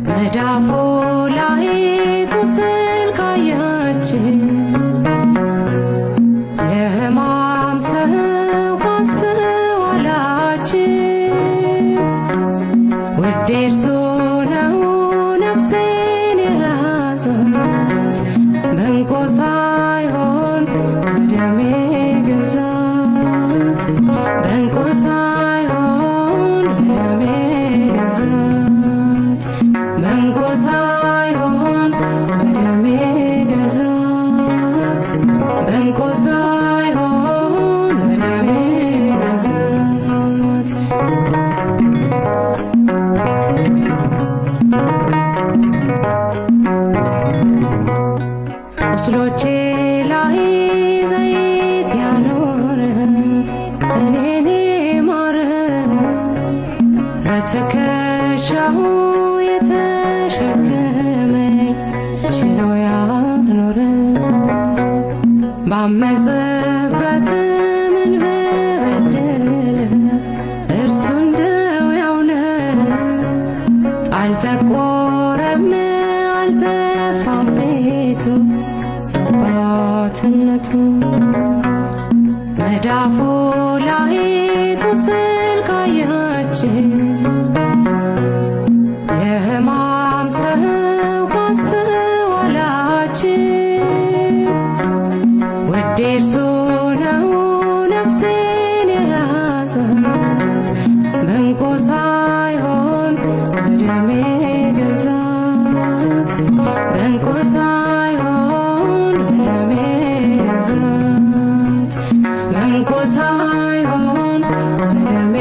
መዳፉ ላይ ቁስል ካያችን የሕማም ሰው ካስተዋላችን ውዴ እርሱ ነው ነፍሴን የያዛት በእንቁ ሳይሆን በደሜ ገዛት በእንቁ ሳይሆን በደሜ ገዛት በእንቁ ሳይሆን በደሜ ገዛት በእንቁ ሳይሆን በደሜ ገዛት ቁስሎቼ ላይ ዘይት ያኖረ እኔን ማረ በትከሻው የተሸከመኝ ችሎ ያኖረ ባመፀበት ምን በበደለ እርሱ እንደው ያውነ አልጠቆረም አልጠፋም ቤቱ አባትነቱ መዳፉ ላይ ቁስል ካያችን የሕማም ሰው ካስተዋላችን ውዴ እርሱ ነው ነፍሴን የያዛት በእንቁ ሳይሆን በደሜ ገዛት በእንቁ ሳይሆን በደሜ ገዛት በእንቁ ሳይሆን በደሜ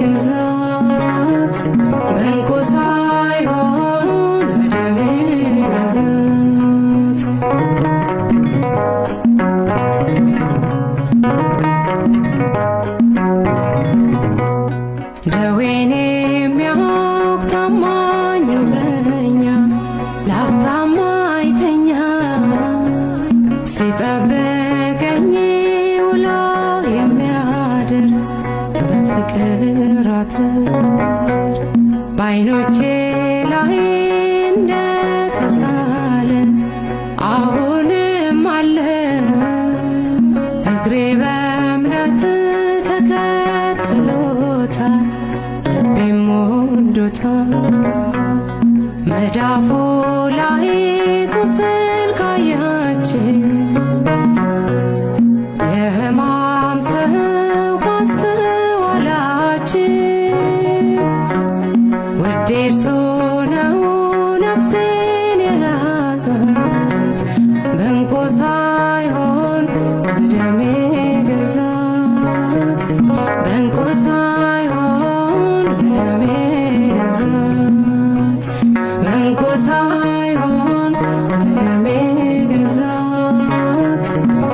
ገዛት በእንቁ ሳይሆን በደሜ ገዛት ደዌን የሚያውቅ ታማኝ እረኛ ላፍታም አይተኛ ሲጠብቀኝ ውሎ የሚያድር በፍቅር አጥር በዓይኖቼ ላይ እንደተሳለ አሁንም አለ እግሬ በእምነት ተከትሎታል ልቤም ወዶታል መዳፉ ላይ ቁስል ካያችን የሕማም ሰው ካስተዋላችን ውዴ እርሱ ነው ነፍሴን የያዛት በእንቁ ሳይሆን በደሜ ገዛት በእንቁ ሳይሆን በደሜ ገዛት በእንቁ ሳይሆን በደሜ ገዛት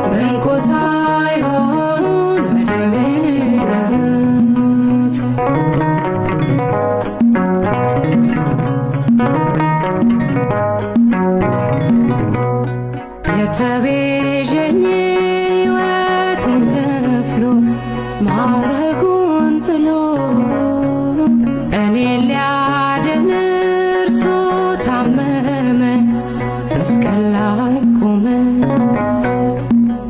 በእንቁ ሳይሆን በደሜ ገዛት የተቤዠኝ ሕይወቱን ከፍሎ ማረጉን ጥሎ እኔን ሊያድን እርሱ ታመመ መስቀል ላይ ቆመ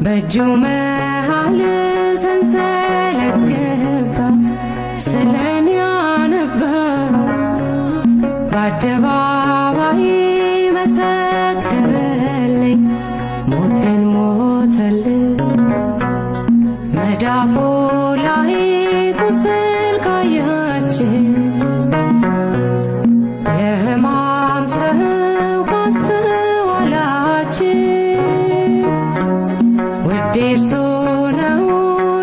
በእጁ መሃል ሰንሰለት ገባ ስለኔ አነባ በአደባባይ መሰከረልኝ ሞቴን ሞተልኝ መዳፉ ላይ ቁስል ካያችን የሕማም ሰው ካስተዋላችን ውዴ እርሱ ነው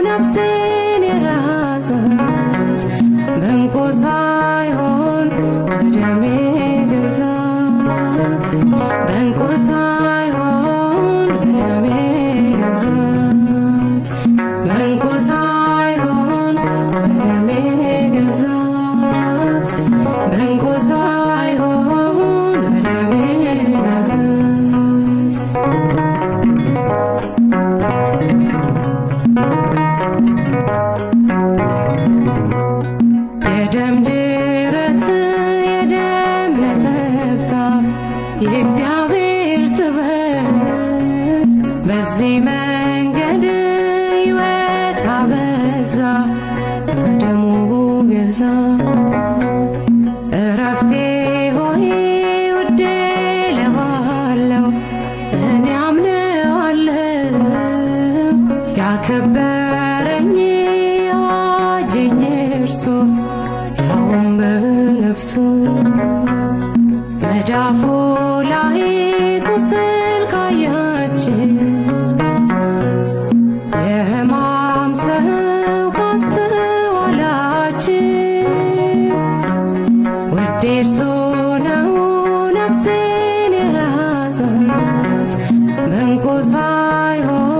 ነፍሴን የያዛት በእንቁ ሳይሆን በደሜ በዚህ መንገድ ሕይወት አበዛ በደሙ ገዛ። እረፍቴ ሆይ ውዴ እለዋለሁ እኔ አምነዋለሁ ያከበረኝ ያዋጀኝ እርሱ ያውም በነፍሱ መዳፉ ላይ ቁስል ካያችን የሕማም ሰው ካስተዋላችን ውዴ እርሱ ነው ነፍሴን የያዛት በዕንቁ ሳይሆን